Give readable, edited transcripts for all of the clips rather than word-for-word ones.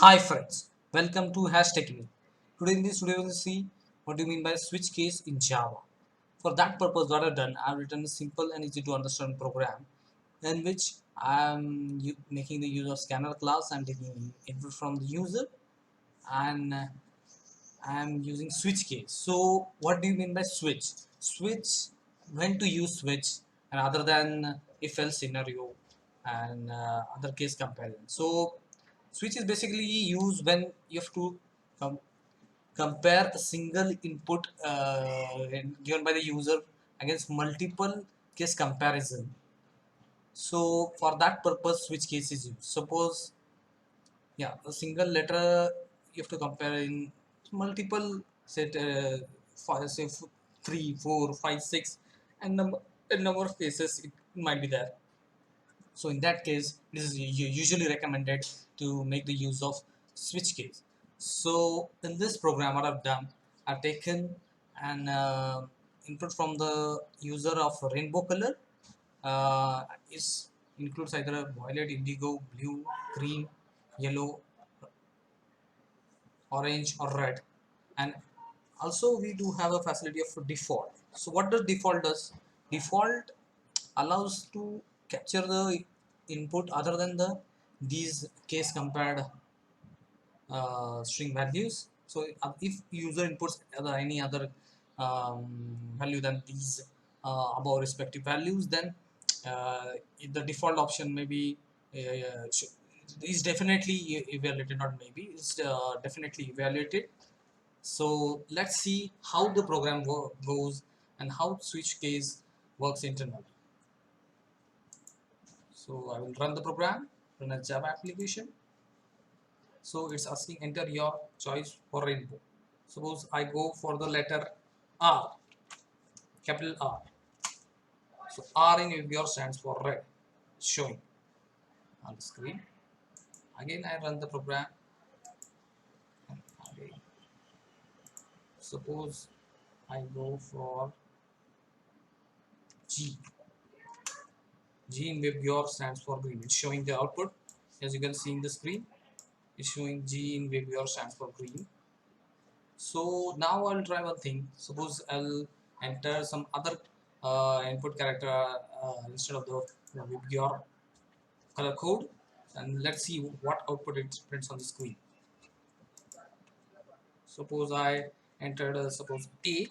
Hi friends, welcome to #TechieMit. Today in this video we will see what do you mean by switch case in Java. For that purpose, what I've done, I've written a simple and easy to understand program in which I'm making the use of scanner class. I'm taking input from the user and I'm using switch case. So what do you mean by switch? Switch, when to use switch, and other than if else scenario and other case comparison. So switch is basically used when you have to com compare a single input given by the user against multiple case comparison. So for that purpose, switch case is used. Suppose, yeah, a single letter you have to compare in multiple set, five, say 3, 4, 5, 6, and number of cases it might be there. So in that case, this is usually recommended to make the use of switch case. So in this program, what I've done, I've taken an input from the user of rainbow color. Is includes either violet, indigo, blue, green, yellow, orange, or red. And also we do have a facility of default. So what does default does? Default allows to capture the input other than these case compared string values. So if user inputs any other value than these above respective values, then the default option may be is definitely evaluated, not maybe, it's definitely evaluated. So let's see how the program goes and how switch case works internally. So I will run the program, run a Java application. So it's asking enter your choice for rainbow. Suppose I go for the letter R, capital R. So R in your stands for red, showing on the screen. Again I run the program. Again. Suppose I go for G. G in WebGR stands for green. It's showing the output. As you can see in the screen, it's showing G in WebGR stands for green. So now I'll try one thing. Suppose I'll enter some other input character instead of the WebGR color code, and let's see what output it prints on the screen. Suppose I entered suppose A,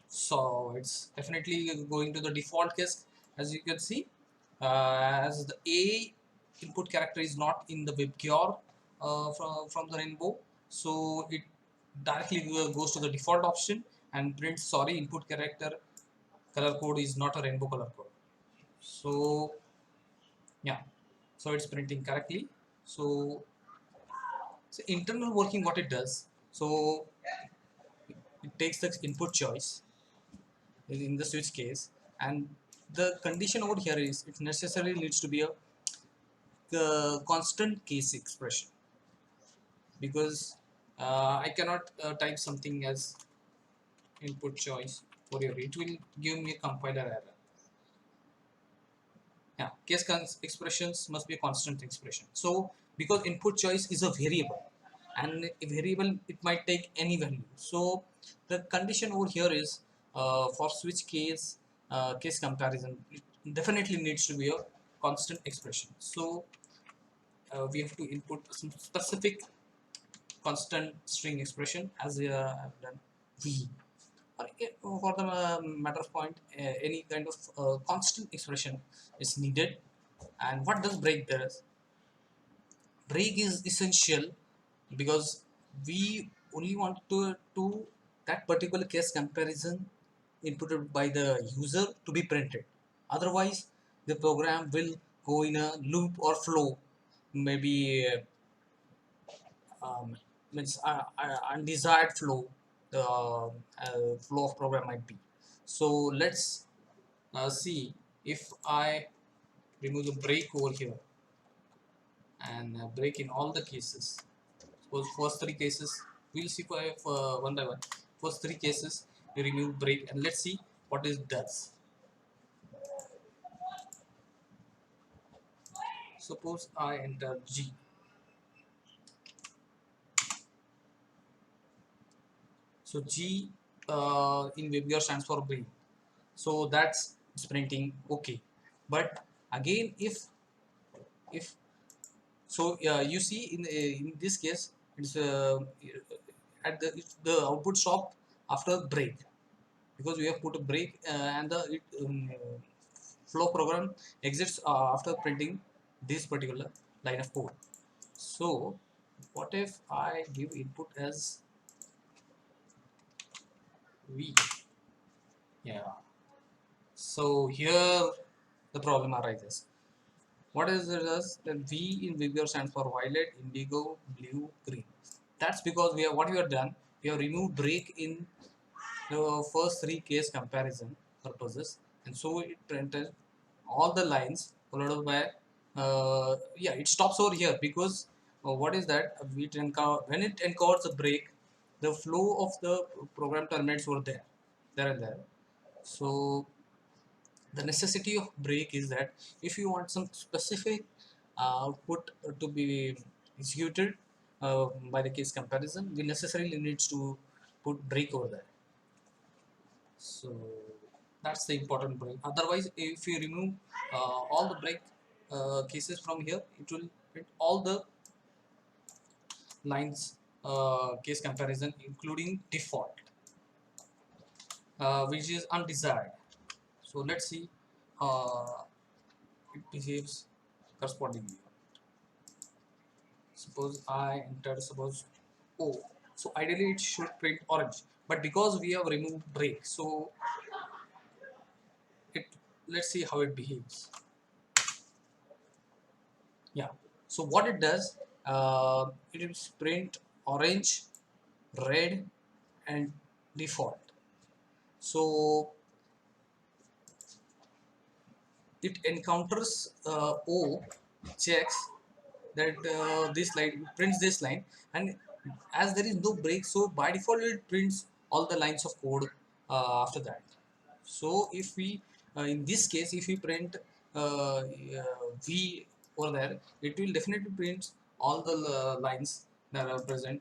so it's definitely going to the default case. As you can see, as the A input character is not in the WebGR from the rainbow, so it directly goes to the default option and prints sorry, input character color code is not a rainbow color code. So yeah, so it's printing correctly. So internal working, what it does, so it takes the input choice in the switch case, and the condition over here is it necessarily needs to be a constant case expression, because I cannot type something as input choice for your, it will give me a compiler error. Yeah, expressions must be a constant expression. So because input choice is a variable, and a variable it might take any value, so the condition over here is for switch case case comparison, it definitely needs to be a constant expression. So we have to input some specific constant string expression, as I've done v, or for the matter of point, any kind of constant expression is needed. And what does break does? Break is essential because we only want to that particular case comparison inputted by the user to be printed. Otherwise, the program will go in a loop or flow, maybe means undesired flow. The flow of program might be. So let's see if I remove the break over here and break in all the cases. Suppose first three cases, we'll see for one by one. First three cases, we remove break and let's see what it does. Suppose I enter G. So G in WebGR stands for break. So that's it's printing okay. But again, if so, you see in this case, it's the output stop after break, because we have put a break, and the flow program exits after printing this particular line of code. So what if I give input as V? Yeah. So here the problem arises. What is it as? The V in Vigor stands for violet, indigo, blue, green. That's because we have what we have done. We have removed break in the first three case comparison purposes, and so it printed all the lines followed by yeah, it stops over here because what is that when it encodes a break, the flow of the program terminates over there and there. So the necessity of break is that if you want some specific output to be executed by the case comparison, we necessarily needs to put break over there. So that's the important break. Otherwise, if you remove all the break cases from here, it will print all the lines case comparison, including default, which is undesired. So let's see it behaves correspondingly. Suppose I enter suppose O. So ideally it should print orange, but because we have removed break, so it let's see how it behaves. Yeah. So what it does, it is print orange, red, and default. So it encounters O, checks that this line prints this line, and as there is no break, so by default it prints all the lines of code after that. So if we in this case, if we print V over there, it will definitely print all the lines that are present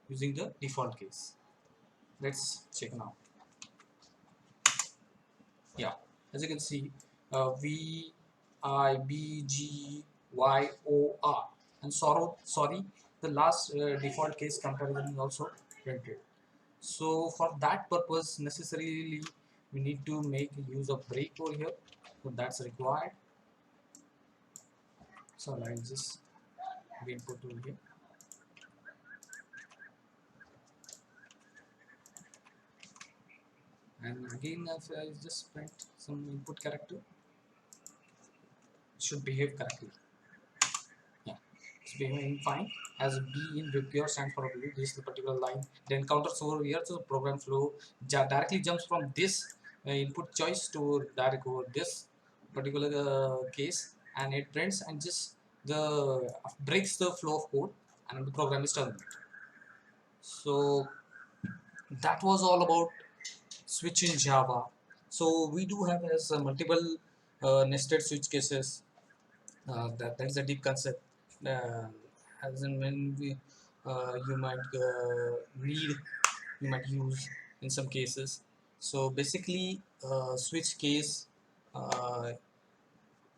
using the default case. Let's check now. Yeah, as you can see, V I B G Y O R, and sorry, the last default case comparison is also printed. So for that purpose, necessarily we need to make use of break over here. So that's required. So I'll just input over here. And again, if I just print some input character, it should behave correctly. Yeah, it's behaving fine. As B in pure stands for blue, this is the particular line. The encounters over here, so the program flow directly jumps from this input choice to direct over this particular case, and it prints and just the breaks the flow of code, and the program is terminated. So that was all about switch in Java. So we do have as multiple nested switch cases. That is a deep concept. Uh, as in when we, you might need, you might use in some cases. So basically, switch case uh,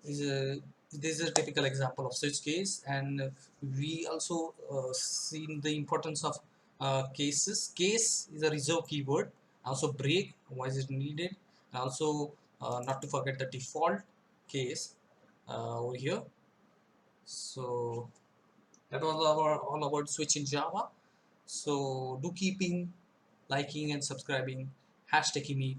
is a this is a typical example of such case, and we also seen the importance of cases. Case is a reserve keyword. Also break, why is it needed, and also not to forget the default case over here. So that was all about switch in Java. So do keeping liking and subscribing #TechieMit.